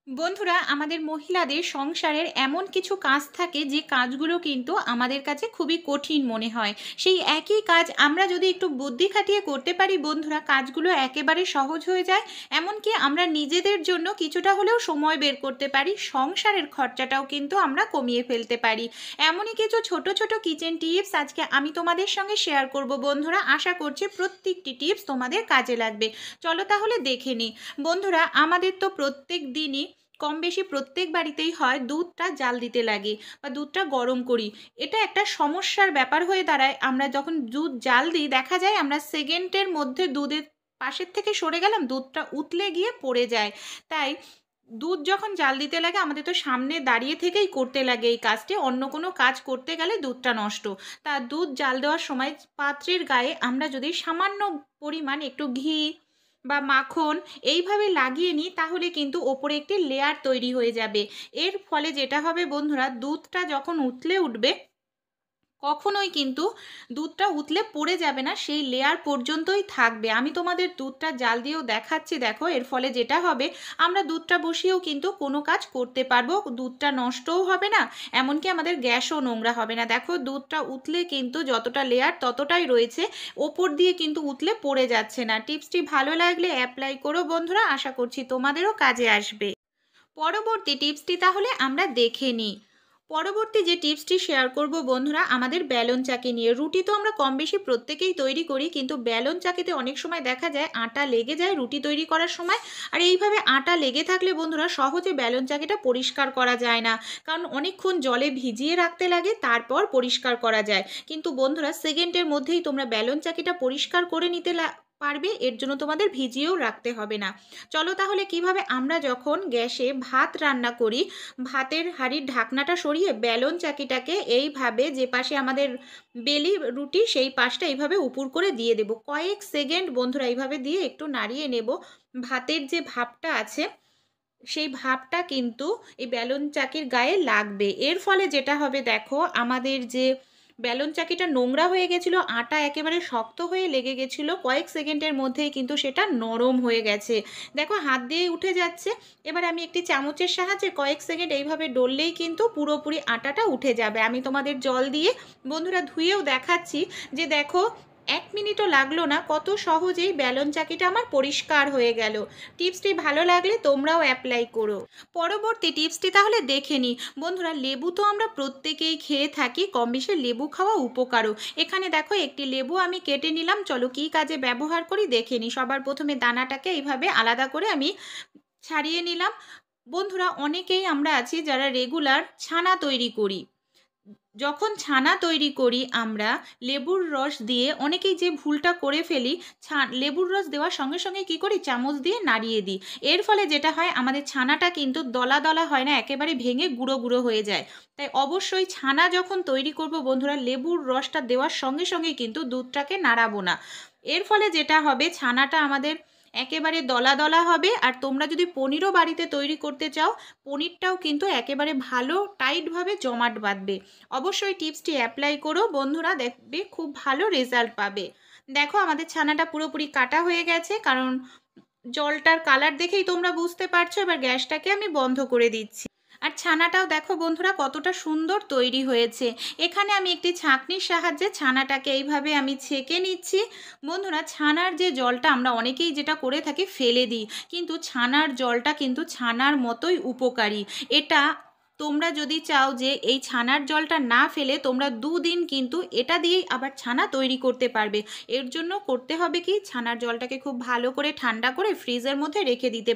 বন্ধুরা, আমাদের মহিলাদের সংসারের এমন কিছু কাজ থাকে যে কাজগুলো কিন্তু আমাদের কাছে খুবই কঠিন মনে হয়। সেই একই কাজ আমরা যদি একটু বুদ্ধি খাটিয়ে করতে পারি বন্ধুরা, কাজগুলো একেবারে সহজ হয়ে যায়। এমনকি আমরা নিজেদের জন্য কিছুটা হলেও সময় বের করতে পারি, সংসারের খরচাটাও কিন্তু আমরা কমিয়ে ফেলতে পারি। এমনই কিছু ছোট ছোট কিচেন টিপস আজকে আমি তোমাদের সঙ্গে শেয়ার করব বন্ধুরা। আশা করছি প্রত্যেকটি টিপস তোমাদের কাজে লাগবে। চলো তাহলে দেখে নিই। বন্ধুরা, আমাদের তো প্রত্যেক দিনই কম বেশি প্রত্যেক বাড়িতেই হয় দুধটা জাল দিতে লাগে বা দুধটা গরম করি। এটা একটা সমস্যার ব্যাপার হয়ে দাঁড়ায়। আমরা যখন দুধ জাল দিই দেখা যায় আমরা সেকেন্ডের মধ্যে দুধের পাশের থেকে সরে গেলাম, দুধটা উতলে গিয়ে পড়ে যায়। তাই দুধ যখন জাল দিতে লাগে আমাদের তো সামনে দাঁড়িয়ে থেকেই করতে লাগে এই কাজটি, অন্য কোনো কাজ করতে গেলে দুধটা নষ্ট। তা দুধ জাল দেওয়ার সময় পাত্রের গায়ে আমরা যদি সামান্য পরিমাণ একটু ঘি বা মাখন এইভাবে লাগিয়ে নিই তাহলে কিন্তু ওপরে একটি লেয়ার তৈরি হয়ে যাবে। এর ফলে যেটা হবে বন্ধুরা, দুধটা যখন উতলে উঠবে কখনোই কিন্তু দুধটা উতলে পড়ে যাবে না, সেই লেয়ার পর্যন্তই থাকবে। আমি তোমাদের দুধটা জাল দিয়েও দেখাচ্ছি, দেখো। এর ফলে যেটা হবে, আমরা দুধটা বসিয়েও কিন্তু কোনো কাজ করতে পারবো, দুধটা নষ্টও হবে না, এমনকি আমাদের গ্যাসও নোংরা হবে না। দেখো, দুধটা উতলে কিন্তু যতটা লেয়ার ততটাই রয়েছে, ওপর দিয়ে কিন্তু উতলে পড়ে যাচ্ছে না। টিপসটি ভালো লাগলে অ্যাপ্লাই করো বন্ধুরা, আশা করছি তোমাদেরও কাজে আসবে। পরবর্তী টিপসটি তাহলে আমরা দেখে নিই। পরবর্তী যে টিপসটি শেয়ার করব বন্ধুরা, আমাদের বেলন চাকি নিয়ে। রুটি তো আমরা কম বেশি প্রত্যেকেই তৈরি করি, কিন্তু বেলন চাকিতে অনেক সময় দেখা যায় আটা লেগে যায় রুটি তৈরি করার সময়। আর এইভাবে আটা লেগে থাকলে বন্ধুরা সহজে বেলন চাকিটা পরিষ্কার করা যায় না, কারণ অনেকক্ষণ জলে ভিজিয়ে রাখতে লাগে, তারপর পরিষ্কার করা যায়। কিন্তু বন্ধুরা সেকেন্ডের মধ্যেই তোমরা বেলন চাকিটা পরিষ্কার করে নিতে পারবে, এর জন্য তোমাদের ভিজিয়েও রাখতে হবে না। চলো তাহলে কিভাবে আমরা যখন গ্যাসে ভাত রান্না করি, ভাতের হাঁড়ির ঢাকনাটা সরিয়ে বেলন চাকিটাকে এইভাবে যে পাশে আমাদের বেলি রুটি সেই পাশটা এইভাবে উপর করে দিয়ে দেব। কয়েক সেকেন্ড বন্ধুরা এইভাবে দিয়ে একটু নাড়িয়ে নেব। ভাতের যে ভাপটা আছে সেই ভাপটা কিন্তু এই বেলন চাকির গায়ে লাগবে। এর ফলে যেটা হবে, দেখো, আমাদের যে বেলন চাকিটা নোংরা হয়ে গেছিলো, আটা একেবারে শক্ত হয়ে লেগে গেছিলো, কয়েক সেকেন্ডের মধ্যেই কিন্তু সেটা নরম হয়ে গেছে। দেখো, হাত দিয়েই উঠে যাচ্ছে। এবার আমি একটি চামচের সাহায্যে কয়েক সেকেন্ড এইভাবে ডললেই কিন্তু পুরোপুরি আটাটা উঠে যাবে। আমি তোমাদের জল দিয়ে বন্ধুরা ধুয়েও দেখাচ্ছি, যে দেখো 1 মিনিটও লাগলো না, কত সহজেই বেলন চাকিটা আমার পরিষ্কার হয়ে গেল। টিপসটি ভালো লাগলে তোমরাও অ্যাপ্লাই করো। পরবর্তী টিপসটি তাহলে দেখে নিই বন্ধুরা। লেবু তো আমরা প্রত্যেকেই খেয়ে থাকি, কম বেশি লেবু খাওয়া উপকারও। এখানে দেখো একটি লেবু আমি কেটে নিলাম, চলো কী কাজে ব্যবহার করি দেখে নিই। সবার প্রথমে দানাটাকে এইভাবে আলাদা করে আমি ছাড়িয়ে নিলাম। বন্ধুরা, অনেকেই আমরা আছি যারা রেগুলার ছানা তৈরি করি। যখন ছানা তৈরি করি আমরা লেবুর রস দিয়ে, অনেকেই যে ভুলটা করে ফেলি, লেবুর রস দেওয়ার সঙ্গে সঙ্গে কী করি, চামচ দিয়ে নাড়িয়ে দিই। এর ফলে যেটা হয়, আমাদের ছানাটা কিন্তু দলা দলা হয় না, একেবারে ভেঙে গুঁড়ো গুঁড়ো হয়ে যায়। তাই অবশ্যই ছানা যখন তৈরি করব বন্ধুরা, লেবুর রসটা দেওয়ার সঙ্গে সঙ্গেই কিন্তু দুধটাকে নাড়াবো না। এর ফলে যেটা হবে, ছানাটা আমাদের একেবারে দলা দলা হবে। আর তোমরা যদি পনিরও বাড়িতে তৈরি করতে চাও, পনিরটাও কিন্তু একেবারে ভালো টাইটভাবে জমাট বাঁধবে। অবশ্যই টিপসটি অ্যাপ্লাই করো বন্ধুরা, দেখবে খুব ভালো রেজাল্ট পাবে। দেখো, আমাদের ছানাটা পুরোপুরি কাটা হয়ে গেছে, কারণ জলটার কালার দেখেই তোমরা বুঝতে পারছো। এবার গ্যাসটাকে আমি বন্ধ করে দিচ্ছি। আর ছানাটাও দেখো বন্ধুরা কতটা সুন্দর তৈরি হয়েছে। এখানে আমি একটি ছাঁকনির সাহায্যে ছানাটাকে এইভাবে আমি ছেঁকে নিচ্ছি। বন্ধুরা, ছানার যে জলটা আমরা অনেকেই যেটা করে থাকি ফেলে দিই, কিন্তু ছানার জলটা কিন্তু ছানার মতোই উপকারী। এটা তোমরা যদি চাও যে এই ছানার জলটা না ফেলে তোমরা 2 দিন কিন্তু এটা দিয়েই আবার ছানা তৈরি করতে পারবে। এর জন্য করতে হবে কি, ছানার জলটাকে খুব ভালো করে ঠান্ডা করে ফ্রিজের মধ্যে রেখে দিতে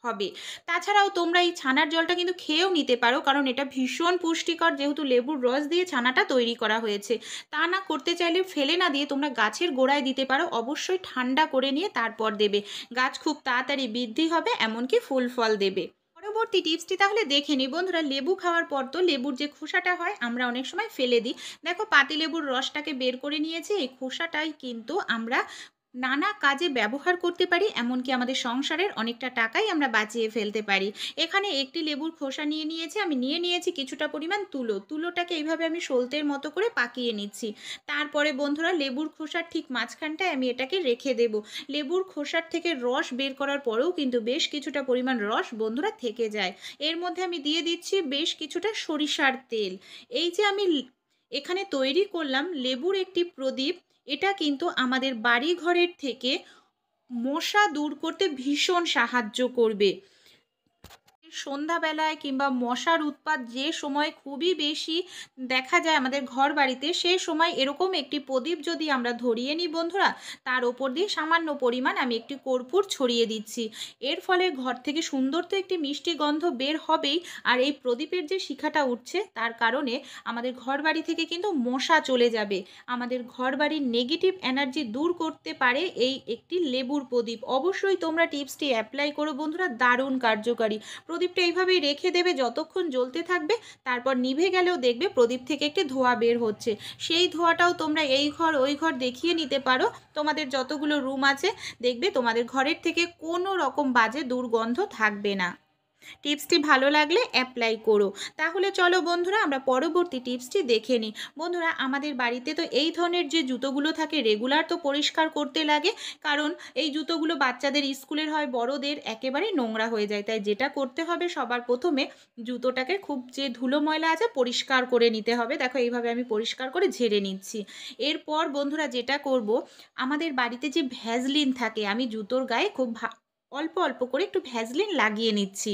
হবে। তাছাড়াও তোমরা এই ছানার জলটা কিন্তু খেয়েও নিতে পারো, কারণ এটা ভীষণ পুষ্টিকর, যেহেতু লেবুর রস দিয়ে ছানাটা তৈরি করা হয়েছে। তা না করতে চাইলে ফেলে না দিয়ে তোমরা গাছের গোড়ায় দিতে পারো। অবশ্যই ঠান্ডা করে নিয়ে তারপর দেবে, গাছ খুব তাড়াতাড়ি বৃদ্ধি হবে, এমনকি ফুল ফল দেবে। পরবর্তী টিপসটি তাহলে দেখে নিই বন্ধুরা। লেবু খাওয়ার পর তো লেবুর যে খোসাটা হয় আমরা অনেক সময় ফেলে দিই। দেখো, পাতিলেবুর রসটাকে বের করে নিয়েছি, এই খোসাটাই কিন্তু আমরা নানা কাজে ব্যবহার করতে পারি, এমনকি আমাদের সংসারের অনেকটা টাকাই আমরা বাঁচিয়ে ফেলতে পারি। এখানে একটি লেবুর খোসা নিয়ে নিয়েছি, আমি নিয়ে নিয়েছি কিছুটা পরিমাণ তুলো। তুলোটাকে এইভাবে আমি সলতের মতো করে পাকিয়ে নিচ্ছি। তারপরে বন্ধুরা লেবুর খোসার ঠিক মাঝখানটায় আমি এটাকে রেখে দেব। লেবুর খোসার থেকে রস বের করার পরেও কিন্তু বেশ কিছুটা পরিমাণ রস বন্ধুরা থেকে যায়। এর মধ্যে আমি দিয়ে দিচ্ছি বেশ কিছুটা সরিষার তেল। এই যে আমি এখানে তৈরি করলাম লেবুর একটি প্রদীপ, এটা কিন্তু আমাদের বাড়ি ঘরের থেকে মশা দূর করতে ভীষণ সাহায্য করবে। সন্ধ্যাবেলায় কিংবা মশার উৎপাত যে সময় খুবই বেশি দেখা যায় আমাদের ঘর বাড়িতে, সেই সময় এরকম একটি প্রদীপ যদি আমরা ধরিয়ে নিই বন্ধুরা, তার ওপর দিয়ে সামান্য পরিমাণ আমি একটি কর্পূর ছড়িয়ে দিচ্ছি। এর ফলে ঘর থেকে সুন্দর তো একটি মিষ্টি গন্ধ বের হবেই, আর এই প্রদীপের যে শিখাটা উঠছে তার কারণে আমাদের ঘর বাড়ি থেকে কিন্তু মশা চলে যাবে। আমাদের ঘর বাড়ির নেগেটিভ এনার্জি দূর করতে পারে এই একটি লেবুর প্রদীপ। অবশ্যই তোমরা টিপসটি অ্যাপ্লাই করো বন্ধুরা, দারুণ কার্যকারী। প্রদীপটা এইভাবেই রেখে দেবে, যতক্ষণ জ্বলতে থাকবে, তারপর নিভে গেলেও দেখবে প্রদীপ থেকে একটি ধোঁয়া বের হচ্ছে। সেই ধোঁয়াটাও তোমরা এই ঘর ওই ঘর দেখিয়ে নিতে পারো, তোমাদের যতগুলো রুম আছে, দেখবে তোমাদের ঘরের থেকে কোনো রকম বাজে দুর্গন্ধ থাকবে না। টিপসটি ভালো লাগলে অ্যাপ্লাই করো। তাহলে চলো বন্ধুরা আমরা পরবর্তী টিপসটি দেখে নিই। বন্ধুরা আমাদের বাড়িতে তো এই ধরনের যে জুতোগুলো থাকে রেগুলার তো পরিষ্কার করতে লাগে, কারণ এই জুতোগুলো বাচ্চাদের স্কুলের হয়, বড়দের একেবারেই নোংরা হয়ে যায়। তাই যেটা করতে হবে সবার প্রথমে জুতোটাকে খুব যে ধুলো ময়লা আছে পরিষ্কার করে নিতে হবে। দেখো এইভাবে আমি পরিষ্কার করে ঝেড়ে নিচ্ছি। এরপর বন্ধুরা যেটা করব, আমাদের বাড়িতে যে ভ্যাসলিন থাকে, আমি জুতোর গায়ে খুব অল্প অল্প করে একটু ভ্যাসলিন লাগিয়ে নিচ্ছি।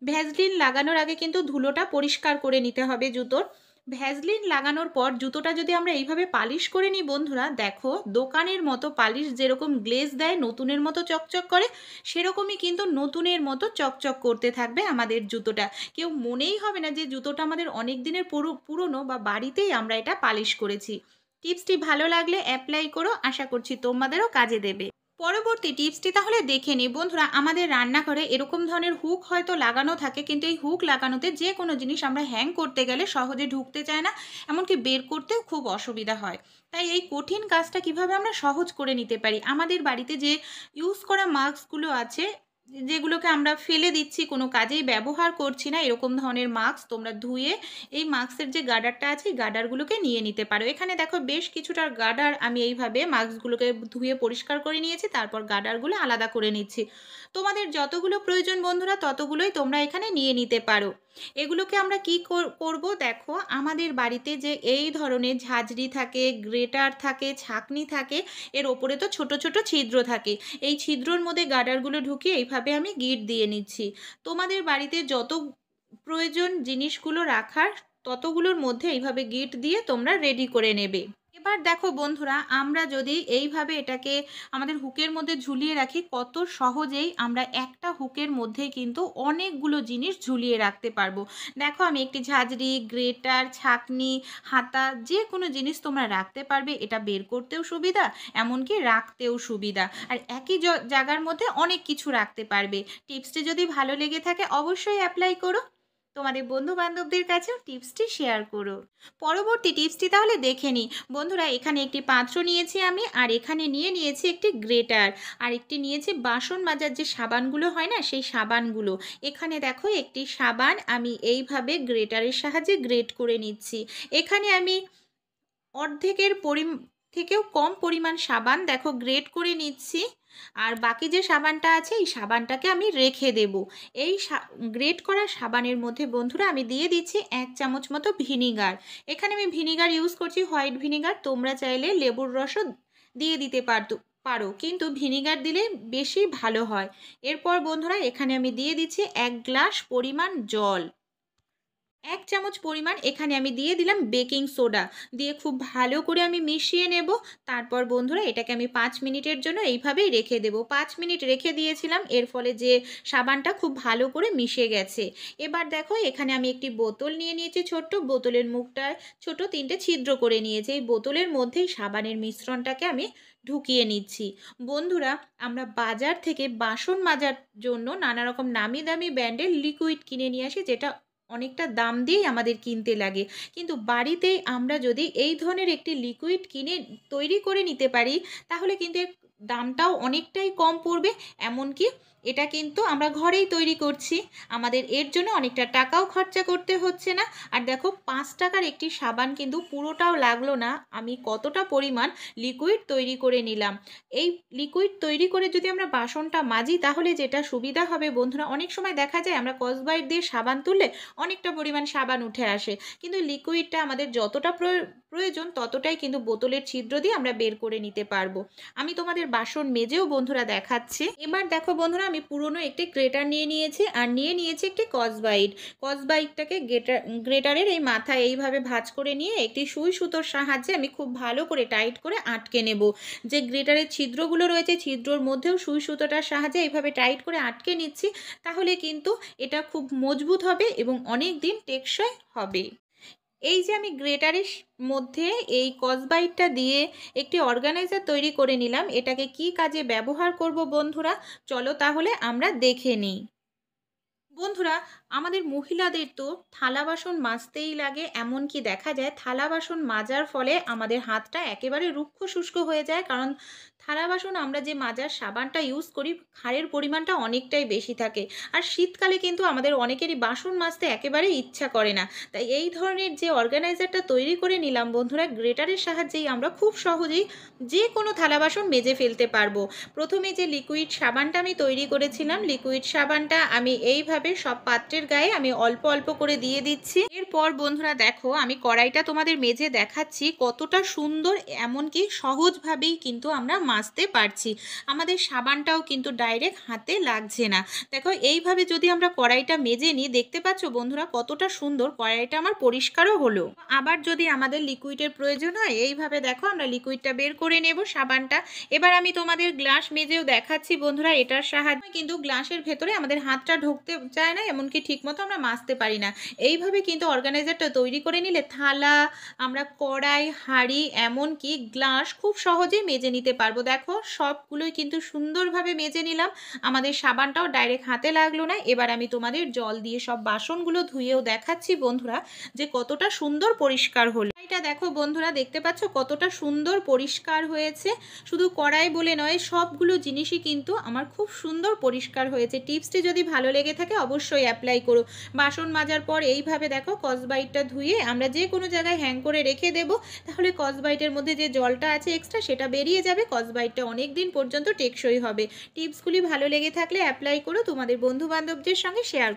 ভ্যাসলিন লাগানোর আগে কিন্তু ধুলোটা পরিষ্কার করে নিতে হবে জুতোর। ভ্যাসলিন লাগানোর পর জুতোটা যদি আমরা এইভাবে পালিশ করে নিই বন্ধুরা, দেখো দোকানের মতো পালিশ যেরকম গ্লেজ দেয় নতুনের মতো চকচক করে, সেরকমই কিন্তু নতুনের মতো চকচক করতে থাকবে আমাদের জুতোটা। কেউ মনেই হবে না যে জুতোটা আমাদের অনেক দিনের পুরনো বা বাড়িতেই আমরা এটা পালিশ করেছি। টিপসটি ভালো লাগলে অ্যাপ্লাই করো, আশা করছি তোমাদেরও কাজে দেবে। পরবর্তী টিপসটি তাহলে দেখে নিই বন্ধুরা, আমাদের রান্নাঘরে এরকম ধরনের হুক হয়তো লাগানো থাকে, কিন্তু এই হুক লাগানোতে যে কোনো জিনিস আমরা হ্যাং করতে গেলে সহজে ঢুকতে চায় না, এমনকি বের করতেও খুব অসুবিধা হয়। তাই এই কঠিন কাজটা কিভাবে আমরা সহজ করে নিতে পারি, আমাদের বাড়িতে যে ইউজ করা মাস্কগুলো আছে, যেগুলোকে আমরা ফেলে দিচ্ছি, কোনো কাজেই ব্যবহার করছি না, এরকম ধরনের মাস্ক তোমরা ধুয়ে এই মাস্কের যে গার্ডারটা আছে এই গার্ডারগুলোকে নিয়ে নিতে পারো। এখানে দেখো বেশ কিছুটা গার্ডার আমি এইভাবে মাস্কগুলোকে ধুয়ে পরিষ্কার করে নিয়েছি, তারপর গার্ডারগুলো আলাদা করে নিচ্ছি। তোমাদের যতগুলো প্রয়োজন বন্ধুরা ততগুলোই তোমরা এখানে নিয়ে নিতে পারো। এগুলোকে আমরা কি করব, দেখো আমাদের বাড়িতে যে এই ধরনের ঝাঁঝরি থাকে, গ্রেটার থাকে, ছাঁকনি থাকে, এর ওপরে তো ছোট ছোট ছিদ্র থাকে, এই ছিদ্রর মধ্যে গার্ডারগুলো ঢুকিয়ে এইভাবে আমি গিট দিয়ে নিচ্ছি। তোমাদের বাড়িতে যত প্রয়োজন জিনিসগুলো রাখার ততগুলোর মধ্যে এইভাবে গিট দিয়ে তোমরা রেডি করে নেবে। এবার দেখো বন্ধুরা, আমরা যদি এইভাবে এটাকে আমাদের হুকের মধ্যে ঝুলিয়ে রাখি, কত সহজেই আমরা একটা হুকের মধ্যে কিন্তু অনেকগুলো জিনিস ঝুলিয়ে রাখতে পারবো। দেখো আমি একটি ঝাঁঝরি, গ্রেটার, ছাঁকনি, হাতা, যে কোনো জিনিস তোমরা রাখতে পারবে। এটা বের করতেও সুবিধা, এমনকি রাখতেও সুবিধা, আর একই জায়গার মধ্যে অনেক কিছু রাখতে পারবে। টিপসটি যদি ভালো লেগে থাকে অবশ্যই অ্যাপ্লাই করো, তোমাদের বন্ধু বান্ধবদের কাছেও টিপসটি শেয়ার করো। পরবর্তী টিপসটি তাহলে দেখে নিই বন্ধুরা, এখানে একটি পাত্র নিয়েছি আমি, আর এখানে নিয়েছি একটি গ্রেটার, আর একটি নিয়েছি বাসন মাজার যে সাবানগুলো হয় না সেই সাবানগুলো। এখানে দেখো একটি সাবান আমি এইভাবে গ্রেটারের সাহায্যে গ্রেট করে নিচ্ছি। এখানে আমি অর্ধেকের থেকেও কম পরিমাণ সাবান দেখো গ্রেট করে নিচ্ছি, আর বাকি যে সাবানটা আছে এই সাবানটাকে আমি রেখে দেব। এই গ্রেট করা সাবানের মধ্যে বন্ধুরা আমি দিয়ে দিচ্ছি 1 চামচ মতো ভিনিগার। এখানে আমি ভিনিগার ইউজ করছি হোয়াইট ভিনিগার, তোমরা চাইলে লেবুর রসও দিয়ে দিতে পারো, কিন্তু ভিনিগার দিলে বেশি ভালো হয়। এরপর বন্ধুরা এখানে আমি দিয়ে দিচ্ছি 1 গ্লাস পরিমাণ জল। 1 চামচ পরিমাণ এখানে আমি দিয়ে দিলাম বেকিং সোডা, দিয়ে খুব ভালো করে আমি মিশিয়ে নেব। তারপর বন্ধুরা এটাকে আমি 5 মিনিটের জন্য এইভাবেই রেখে দেব। 5 মিনিট রেখে দিয়েছিলাম, এর ফলে যে সাবানটা খুব ভালো করে মিশে গেছে। এবার দেখো এখানে আমি একটি বোতল নিয়ে নিয়েছি, ছোট্ট বোতলের মুখটায় ছোট 3টে ছিদ্র করে নিয়েছি। এই বোতলের মধ্যেই সাবানের মিশ্রণটাকে আমি ঢুকিয়ে নিচ্ছি। বন্ধুরা আমরা বাজার থেকে বাসন মাজার জন্য নানা রকম নামি দামি ব্র্যান্ডের লিকুইড কিনে নিয়ে আসি, যেটা অনেকটা দাম দিয়েই আমাদের কিনতে লাগে, কিন্তু বাড়িতেই আমরা যদি এই ধরনের একটি লিকুইড কিনে তৈরি করে নিতে পারি, তাহলে কিন্তু এর দামটাও অনেকটাই কম পড়বে। এমনকি এটা কিন্তু আমরা ঘরেই তৈরি করছি, আমাদের এর জন্য অনেকটা টাকাও খরচা করতে হচ্ছে না। আর দেখো 5 টাকার একটি সাবান কিন্তু পুরোটাও লাগলো না, আমি কতটা পরিমাণ লিকুইড তৈরি করে নিলাম। এই লিকুইড তৈরি করে যদি আমরা বাসনটা মাজি তাহলে যেটা সুবিধা হবে বন্ধুরা, অনেক সময় দেখা যায় আমরা স্কচব্রাইট দিয়ে সাবান তুললে অনেকটা পরিমাণ সাবান উঠে আসে, কিন্তু লিকুইডটা আমাদের যতটা প্রয়োজন ততটাই কিন্তু বোতলের ছিদ্র দিয়ে আমরা বের করে নিতে পারবো। আমি তোমাদের বাসন মেজেও বন্ধুরা দেখাচ্ছি। এবার দেখো বন্ধুরা, আমি পুরনো একটি গ্রেটার নিয়ে নিয়েছি আর নিয়ে নিয়েছি একটি স্কচব্রাইটটাকে গ্রেটারের এই মাথায় এইভাবে ভাঁজ করে নিয়ে একটি সুই সুতোর সাহায্যে আমি খুব ভালো করে টাইট করে আটকে নেব। যে গ্রেটারের ছিদ্রগুলো রয়েছে ছিদ্রর মধ্যেও সুই সুতোটার সাহায্যে এইভাবে টাইট করে আটকে নিচ্ছি, তাহলে কিন্তু এটা খুব মজবুত হবে এবং অনেক দিন টেকসই হবে। এই যে আমি গ্রেটারের মধ্যে এই স্কচব্রাইটটা দিয়ে একটি অর্গানাইজার তৈরি করে নিলাম, এটাকে কি কাজে ব্যবহার করব বন্ধুরা, চলো তাহলে আমরা দেখে নিই। বন্ধুরা, আমাদের মহিলাদের তো থালা বাসন মাজতেই লাগে, এমনকি দেখা যায় থালা বাসন মাজার ফলে আমাদের হাতটা একেবারে রুক্ষ শুষ্ক হয়ে যায়, কারণ থালা বাসন আমরা যে মাজার সাবানটা ইউজ করি ক্ষারের পরিমাণটা অনেকটাই বেশি থাকে। আর শীতকালে কিন্তু আমাদের অনেকেরই বাসন মাজতে একেবারেই ইচ্ছা করে না, তাই এই ধরনের যে অর্গানাইজারটা তৈরি করে নিলাম বন্ধুরা, গ্রেটারের সাহায্যেই আমরা খুব সহজেই যে কোনো থালা বাসন মেজে ফেলতে পারবো। প্রথমে যে লিকুইড সাবানটা আমি তৈরি করেছিলাম, লিকুইড সাবানটা আমি এইভাবে সব পাত্রের গায়ে আমি অল্প অল্প করে দিয়ে দিচ্ছি। এরপর বন্ধুরা দেখো, আমি কড়াইটা তোমাদের মেজে দেখাচ্ছি কতটা সুন্দর, এমনকি সহজভাবেই কিন্তু আমরা মাজতে পারছি, আমাদের সাবানটাও কিন্তু ডাইরেক্ট হাতে লাগছে না। দেখো এইভাবে যদি আমরা কড়াইটা মেজে নিই, দেখতে পাচ্ছ বন্ধুরা কতটা সুন্দর কড়াইটা আমার পরিষ্কারও হলো। আবার যদি আমাদের লিকুইডের প্রয়োজন হয়, এইভাবে দেখো আমরা লিকুইডটা বের করে নেব সাবানটা। এবার আমি তোমাদের গ্লাস মেজেও দেখাচ্ছি বন্ধুরা, এটার সাহায্যে কিন্তু গ্লাসের ভেতরে আমাদের হাতটা ঢুকতে চায় না, এমনকি ঠিকমতো আমরা মাজতে পারি না। এইভাবে কিন্তু অর্গানাইজারটা তৈরি করে নিলে থালা, আমরা কড়াই, হাঁড়ি, এমনকি গ্লাস খুব সহজেই মেজে নিতে পারবো। দেখো সবগুলোই কিন্তু সুন্দরভাবে মেজে নিলাম, আমাদের সাবানটাও ডাইরেক্ট হাতে লাগলো না। এবার আমি তোমাদের জল দিয়ে সব বাসনগুলো ধুয়েও দেখাচ্ছি বন্ধুরা যে কতটা সুন্দর পরিষ্কার হলো। এটা দেখো বন্ধুরা, দেখতে পাচ্ছ কতটা সুন্দর পরিষ্কার হয়েছে। শুধু কড়াই বলে নয়, সবগুলো জিনিসই কিন্তু আমার খুব সুন্দর পরিষ্কার হয়েছে। টিপসটি যদি ভালো লেগে থাকে অবশ্যই অ্যাপ্লাই করো। বাসন মাজার পর এইভাবে দেখো স্কচব্রাইটটা ধুয়ে আমরা যে কোনো জায়গায় হ্যাং করে রেখে দেবো, তাহলে স্কচব্রাইটের মধ্যে যে জলটা আছে এক্সট্রা সেটা বেরিয়ে যাবে, স্কচব্রাইটটা অনেক দিন পর্যন্ত টেকসই হবে। টিপসগুলি ভালো লেগে থাকলে অ্যাপ্লাই করো, তোমাদের বন্ধু বান্ধবদের সঙ্গে শেয়ার করো।